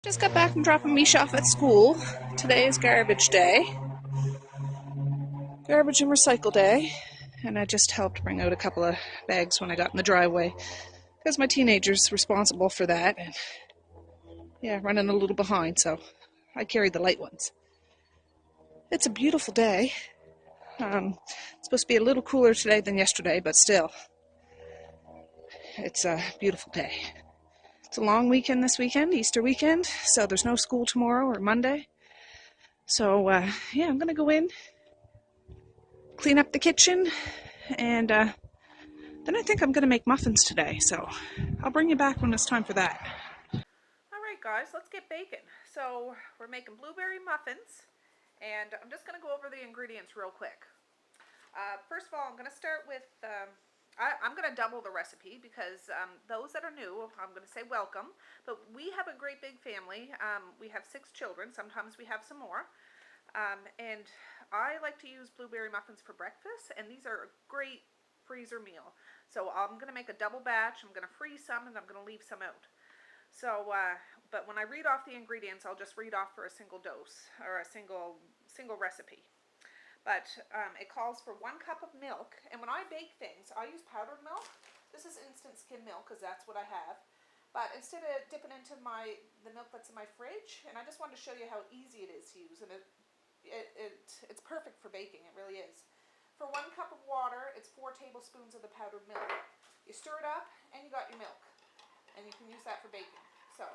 Just got back from dropping Misha off at school. Today is garbage day. Garbage and recycle day. And I just helped bring out a couple of bags when I got in the driveway. Because my teenager's responsible for that. And yeah, running a little behind, so I carried the light ones. It's a beautiful day. It's supposed to be a little cooler today than yesterday, but still, it's a beautiful day. It's a long weekend this weekend, Easter weekend, so there's no school tomorrow or Monday. So, yeah, I'm going to go in, clean up the kitchen, and then I think I'm going to make muffins today, so I'll bring you back when it's time for that. Alright guys, let's get baking. So we're making blueberry muffins, and I'm just going to go over the ingredients real quick. First of all, I'm going to start with, I'm going to double the recipe because those that are new, I'm going to say welcome, but we have a great big family. We have 6 children, sometimes we have some more. And I like to use blueberry muffins for breakfast, and these are a great freezer meal. So I'm going to make a double batch. I'm going to freeze some, and I'm going to leave some out. So, but when I read off the ingredients, I'll just read off for a single dose or a single recipe. But it calls for 1 cup of milk, and when I bake things, I use powdered milk. This is instant skim milk because that's what I have. But instead of dipping into the milk that's in my fridge, and I just wanted to show you how easy it is to use, and it's perfect for baking. It really is. For 1 cup of water, it's 4 tablespoons of the powdered milk. You stir it up, and you got your milk, and you can use that for baking. So,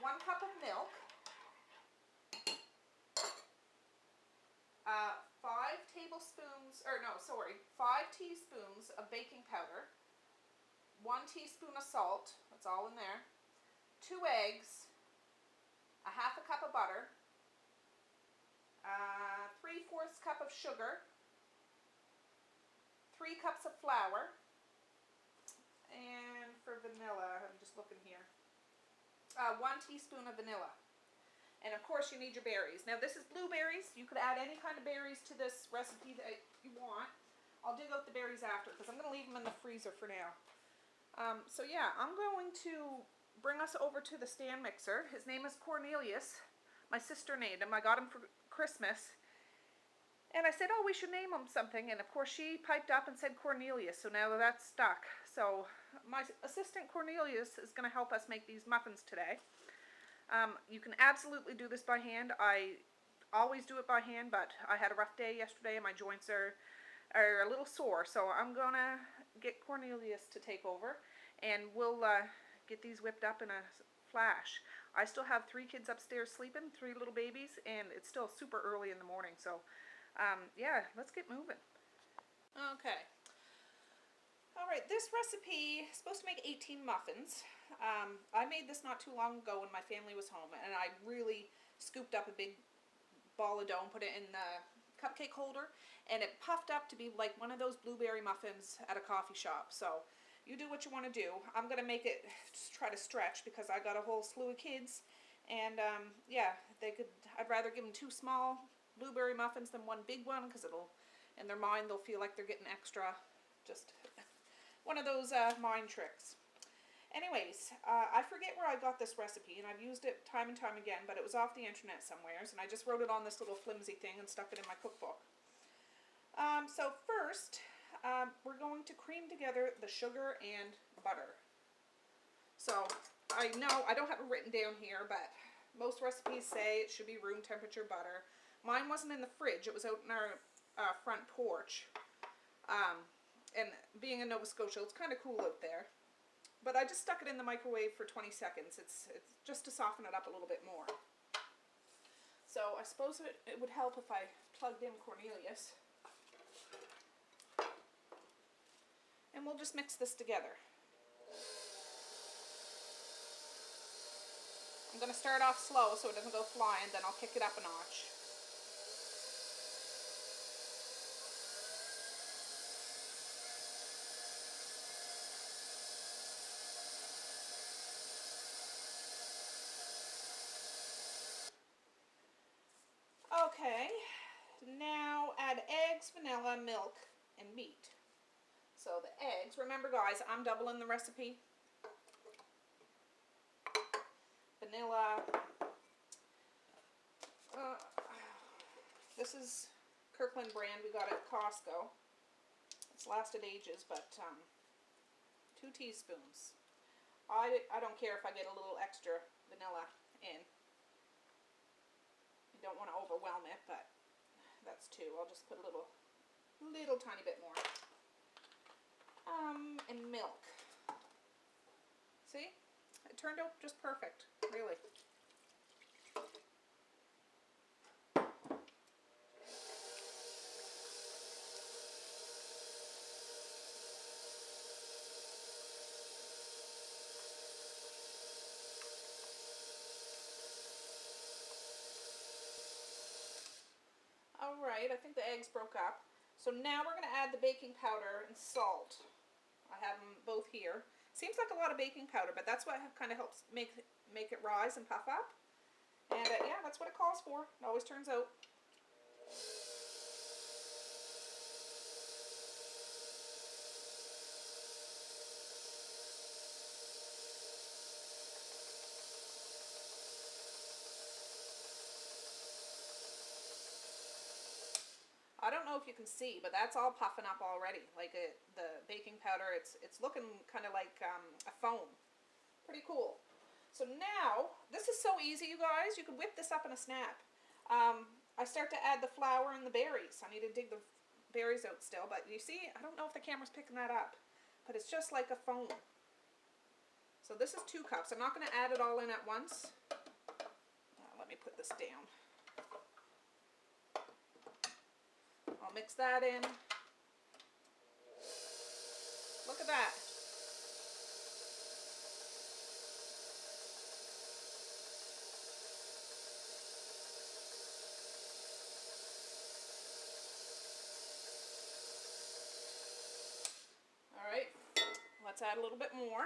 1 cup of milk. 5 teaspoons of baking powder, 1 teaspoon of salt, that's all in there, 2 eggs, a half a cup of butter, 3/4 cup of sugar, 3 cups of flour, and for vanilla, I'm just looking here, 1 teaspoon of vanilla. And of course you need your berries. Now this is blueberries. You could add any kind of berries to this recipe that you want. I'll dig out the berries after because I'm going to leave them in the freezer for now. So yeah, I'm going to bring us over to the stand mixer. His name is Cornelius. My sister named him. I got him for Christmas. And I said, oh, we should name him something. And of course she piped up and said Cornelius. So now that's stuck. So my assistant Cornelius is going to help us make these muffins today. You can absolutely do this by hand. I always do it by hand, but I had a rough day yesterday and my joints are a little sore. So I'm going to get Cornelius to take over, and we'll get these whipped up in a flash. I still have 3 kids upstairs sleeping, 3 little babies, and it's still super early in the morning. So yeah, let's get moving. Okay. Alright, this recipe is supposed to make 18 muffins. I made this not too long ago when my family was home, and I really scooped up a big ball of dough and put it in the cupcake holder, and it puffed up to be like one of those blueberry muffins at a coffee shop. So you do what you want to do. I'm going to make it, just try to stretch because I got a whole slew of kids, and yeah, I'd rather give them 2 small blueberry muffins than 1 big one because in their mind they'll feel like they're getting extra. Just one of those mind tricks. Anyways, I forget where I got this recipe, and I've used it time and time again, but it was off the internet somewheres, and I just wrote it on this little flimsy thing and stuck it in my cookbook. So first, we're going to cream together the sugar and butter. So I know I don't have it written down here, but most recipes say it should be room temperature butter. Mine wasn't in the fridge, it was out in our front porch. And being in Nova Scotia, it's kind of cool out there. But I just stuck it in the microwave for 20 seconds. It's just to soften it up a little bit more. So I suppose it would help if I plugged in Cornelius. And we'll just mix this together. I'm going to start off slow so it doesn't go flying, then I'll kick it up a notch. Okay, now add eggs, vanilla, milk, and meat. So the eggs, remember guys, I'm doubling the recipe. vanilla. This is Kirkland brand. We got it at Costco. It's lasted ages, but 2 teaspoons. I don't care if I get a little extra vanilla in. You don't want to overwhelm it, but that's 2. I'll just put a little tiny bit more. And milk. See? It turned out just perfect, really. Alright, I think the eggs broke up. So now we're going to add the baking powder and salt. I have them both here. Seems like a lot of baking powder, but that's what kind of helps make it rise and puff up. And yeah, that's what it calls for. It always turns out. I don't know if you can see, but that's all puffing up already. Like the baking powder, it's looking kind of like a foam. Pretty cool. So now, this is so easy, you guys. You can whip this up in a snap. I start to add the flour and the berries. I need to dig the berries out still, but you see, I don't know if the camera's picking that up, but it's just like a foam. So this is 2 cups. I'm not going to add it all in at once. Let me put this down. I'll mix that in. Look at that. All right, let's add a little bit more.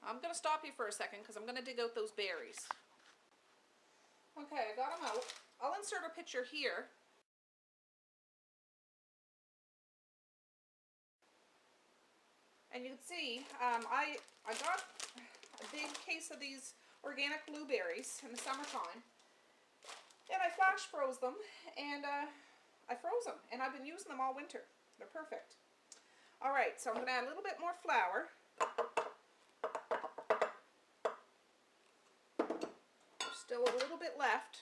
I'm going to stop you for a second because I'm going to dig out those berries. Okay, I got them out. I'll insert a picture here. And you can see, I got a big case of these organic blueberries in the summertime. And I flash froze them, and I froze them. And I've been using them all winter. They're perfect. Alright, so I'm going to add a little bit more flour. Still a little bit left.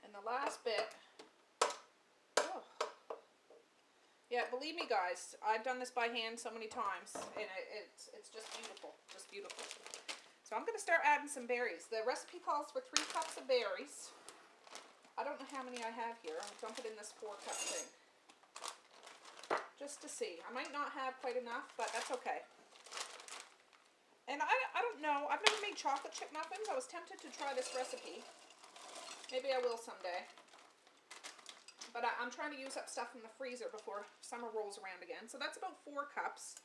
And the last bit. Oh. Yeah, believe me guys, I've done this by hand so many times, and it's just beautiful, just beautiful. So I'm going to start adding some berries. The recipe calls for 3 cups of berries. I don't know how many I have here. I'll dump it in this 4-cup thing. Just to see. I might not have quite enough, but that's okay. And I don't know, I've never made chocolate chip muffins. I was tempted to try this recipe. Maybe I will someday. But I'm trying to use up stuff from the freezer before summer rolls around again. So that's about 4 cups.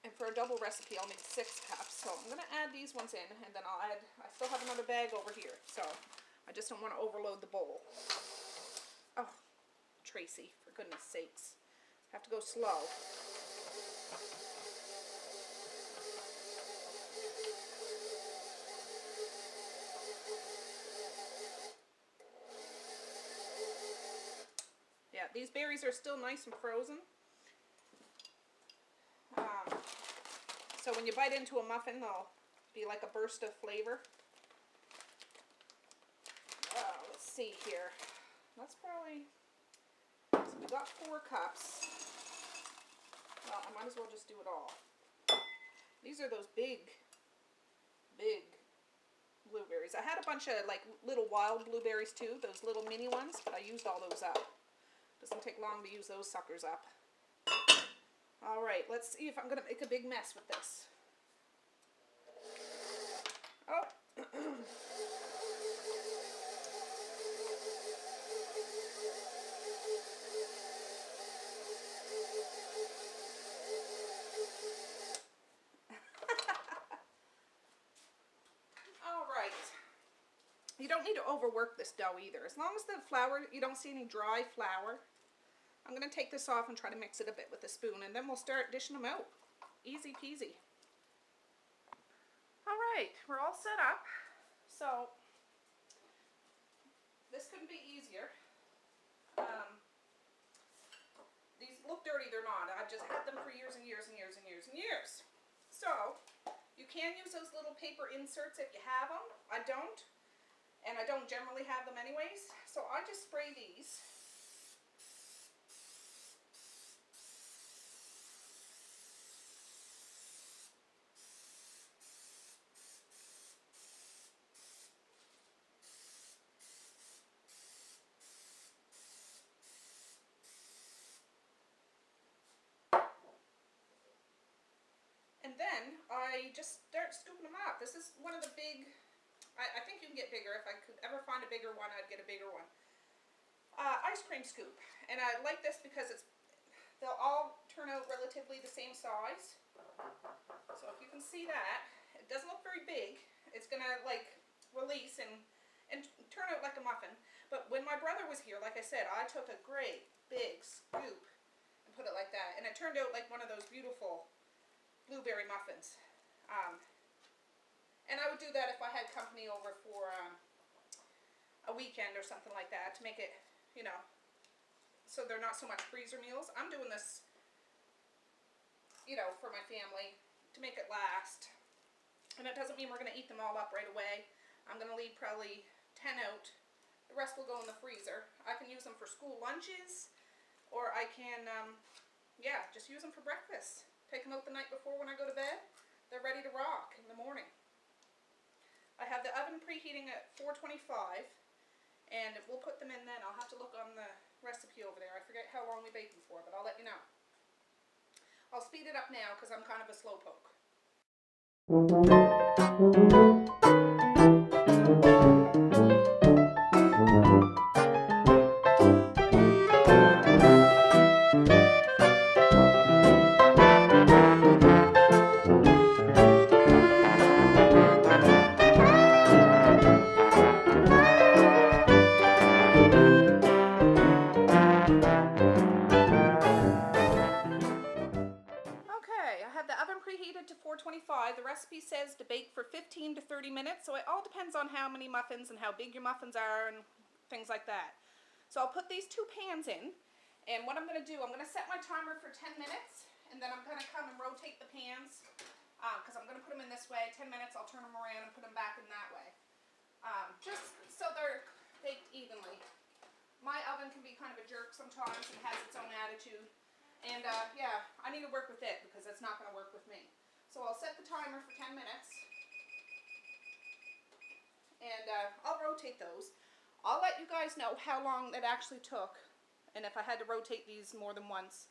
And for a double recipe, I'll need 6 cups. So I'm going to add these ones in, and then I still have another bag over here. So I just don't want to overload the bowl. Oh, Tracey, for goodness sakes. I have to go slow. Yeah, these berries are still nice and frozen. So when you bite into a muffin, they'll be like a burst of flavor. Let's see here. That's probably, so we got 4 cups. Well, I might as well just do it all. These are those big blueberries. I had a bunch of like little wild blueberries too, those little mini ones, but I used all those up. Doesn't take long to use those suckers up. All right, let's see if I'm gonna make a big mess with this. Oh. All right. You don't need to overwork this dough either. As long as the flour, you don't see any dry flour. I'm going to take this off and try to mix it a bit with a spoon, and then we'll start dishing them out. Easy peasy. All right, we're all set up. So this couldn't be easier. These look dirty, they're not. I've just had them for years and years and years and years and years. So you can use those little paper inserts if you have them. I don't, and I don't generally have them anyways. So I just spray these. And then I just start scooping them up. This is one of the big, I think you can get bigger. If I could ever find a bigger one, I'd get a bigger one. Ice cream scoop. And I like this because they'll all turn out relatively the same size. So if you can see that, it doesn't look very big. It's gonna like release and turn out like a muffin. But when my brother was here, like I said, I took a great big scoop and put it like that. And it turned out like one of those beautiful blueberry muffins. And I would do that if I had company over for a weekend or something like that, to make it, you know, so they're not so much freezer meals. I'm doing this, you know, for my family, to make it last. And it doesn't mean we're going to eat them all up right away. I'm going to leave probably 10 out. The rest will go in the freezer. I can use them for school lunches, or I can, yeah, just use them for breakfast. Take them out the night before when I go to bed. They're ready to rock in the morning. I have the oven preheating at 425, and we'll put them in then. I'll have to look on the recipe over there. I forget how long we bake them for, but I'll let you know. I'll speed it up now because I'm kind of a slow poke. To 425. The recipe says to bake for 15 to 30 minutes, so it all depends on how many muffins and how big your muffins are and things like that. So I'll put these two pans in, and what I'm going to do, I'm going to set my timer for 10 minutes, and then I'm going to come and rotate the pans, because I'm going to put them in this way. 10 minutes, I'll turn them around and put them back in that way, just so they're baked evenly. My oven can be kind of a jerk sometimes and has its own attitude, and yeah, I need to work with it because it's not going to work with me. So I'll set the timer for 10 minutes, and I'll rotate those. I'll let you guys know how long it actually took, and if I had to rotate these more than once,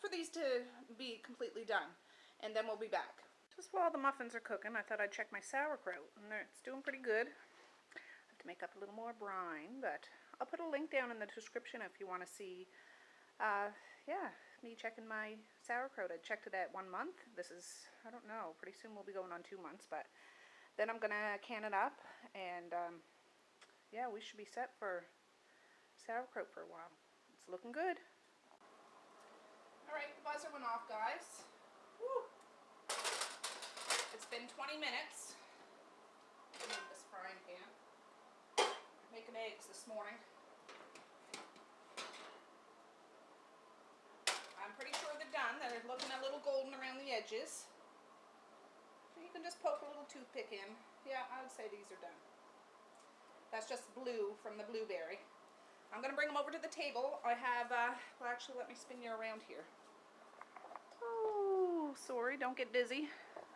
for these to be completely done. And then we'll be back. Just while the muffins are cooking, I thought I'd check my sauerkraut, and it's doing pretty good. I have to make up a little more brine, but I'll put a link down in the description if you want to see, yeah, me checking my sauerkraut. I checked it at 1 month. This is, I don't know, pretty soon we'll be going on 2 months, but then I'm gonna can it up, and yeah, we should be set for sauerkraut for a while. It's looking good. Alright, the buzzer went off, guys. Woo. It's been 20 minutes. I'll move this frying pan. I'm making eggs this morning. I'm pretty sure they're done. They're looking a little golden around the edges. You can just poke a little toothpick in. Yeah, I would say these are done. That's just blue from the blueberry. I'm going to bring them over to the table. I have, well actually let me spin you around here. sorry, don't get dizzy.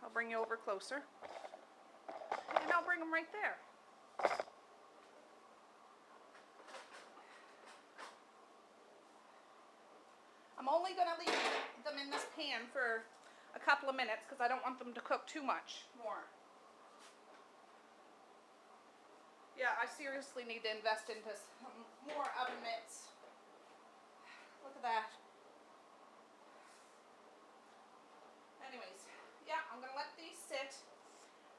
I'll bring you over closer. And I'll bring them right there. I'm only going to leave them in this pan for a couple of minutes because I don't want them to cook too much more. Yeah, I seriously need to invest into some more oven mitts. Look at that. Anyways, yeah, I'm going to let these sit,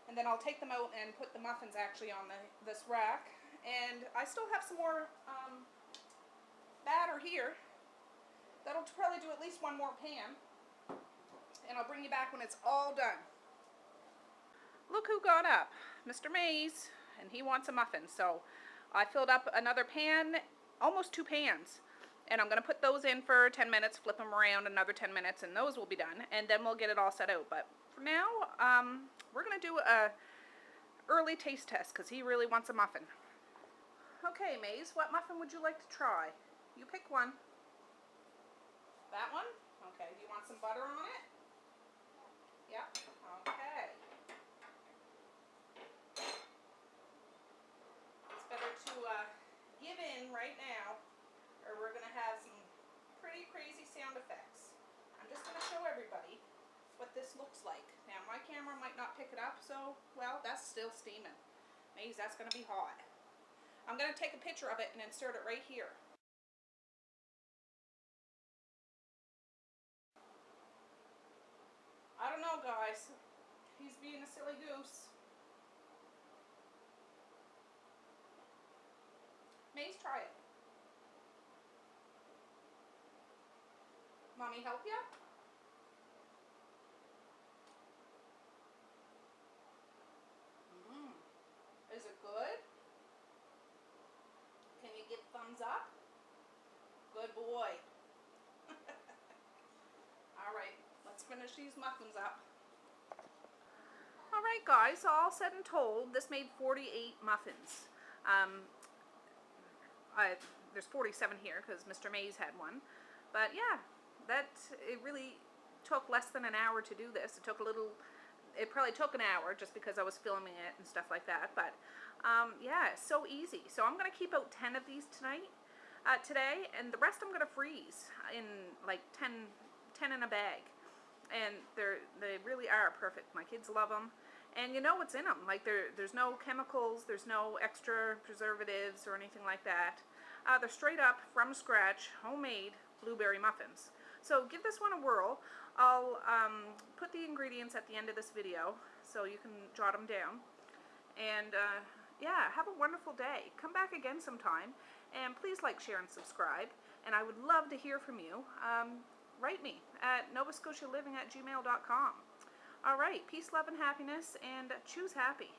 and then I'll take them out and put the muffins actually on this rack. And I still have some more batter here. That'll probably do at least one more pan. And I'll bring you back when it's all done. Look who got up, Mr. Mays, and he wants a muffin. So I filled up another pan, almost 2 pans. And I'm going to put those in for 10 minutes, flip them around another 10 minutes, and those will be done. And then we'll get it all set out. But for now, we're going to do a early taste test because he really wants a muffin. Okay, Mays, what muffin would you like to try? You pick one. That one? Okay. Do you want some butter on it? Yep. Okay. It's better to give in right now, or we're going to have some pretty crazy sound effects. I'm just going to show everybody what this looks like. Now, my camera might not pick it up, so, well, that's still steaming. Maze, that's going to be hot. I'm going to take a picture of it and insert it right here. I don't know, guys. He's being a silly goose. Maze, try it. Mommy help you? Is it good? Can you give thumbs up? Good boy. Alright, let's finish these muffins up. Alright guys, all said and told, this made 48 muffins. There's 47 here because Mr. Mays had one. But yeah, it really took less than an hour to do this. It probably took an hour just because I was filming it and stuff like that. But yeah, it's so easy. So I'm going to keep out 10 of these today, and the rest I'm going to freeze in like 10 in a bag. And they really are perfect. My kids love them. And you know what's in them. Like there's no chemicals, there's no extra preservatives or anything like that. They're straight up from scratch, homemade blueberry muffins. So give this one a whirl. I'll put the ingredients at the end of this video so you can jot them down. And yeah, have a wonderful day. Come back again sometime. And please like, share, and subscribe. And I would love to hear from you. Write me at novascotialiving@gmail.com. All right, peace, love, and happiness, and choose happy.